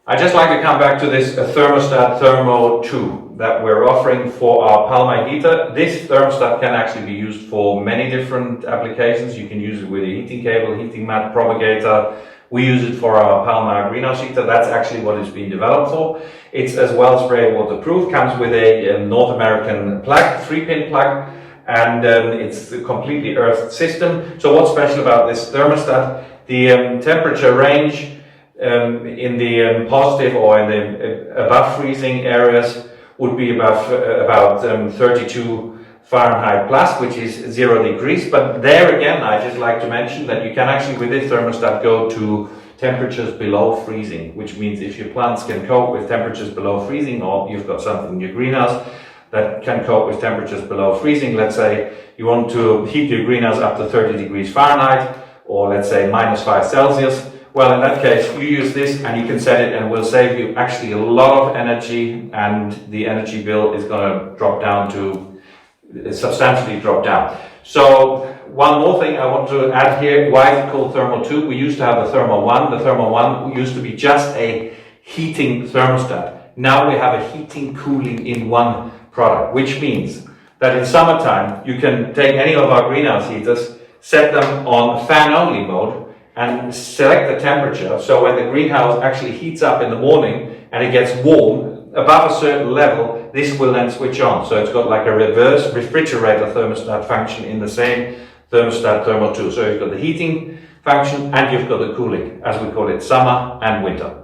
I'd just like to come back to this Thermostat Thermo2 that we're offering for our Palma heater. This thermostat can actually be used for many different applications. You can use it with a heating cable, heating mat, propagator. We use it for our Palma greenhouse heater. That's actually what it's been developed for. It's as well spray waterproof, comes with a North American plug, 3-pin plug, and it's a completely earthed system. So what's special about this thermostat? The temperature range in the positive or in the above freezing areas would be about 32 Fahrenheit plus, which is 0 degrees. But there again, I just like to mention that you can actually with this thermostat go to temperatures below freezing, which means if your plants can cope with temperatures below freezing, or you've got something in your greenhouse that can cope with temperatures below freezing. Let's say you want to heat your greenhouse up to 30 degrees Fahrenheit, or let's say -5 Celsius. Well, in that case, you use this and you can set it, and it will save you actually a lot of energy, and the energy bill is going to drop down to substantially drop down. So one more thing I want to add here, why is it called Thermo2? We used to have the Thermo1. The Thermo1 used to be just a heating thermostat. Now we have a heating cooling in one product, which means that in summertime you can take any of our greenhouse heaters, set them on fan only mode, and select the temperature. So when the greenhouse actually heats up in the morning and it gets warm above a certain level, this will then switch on. So it's got like a reverse refrigerator thermostat function in the same thermostat Thermo2. So you've got the heating function and you've got the cooling, as we call it, summer and winter.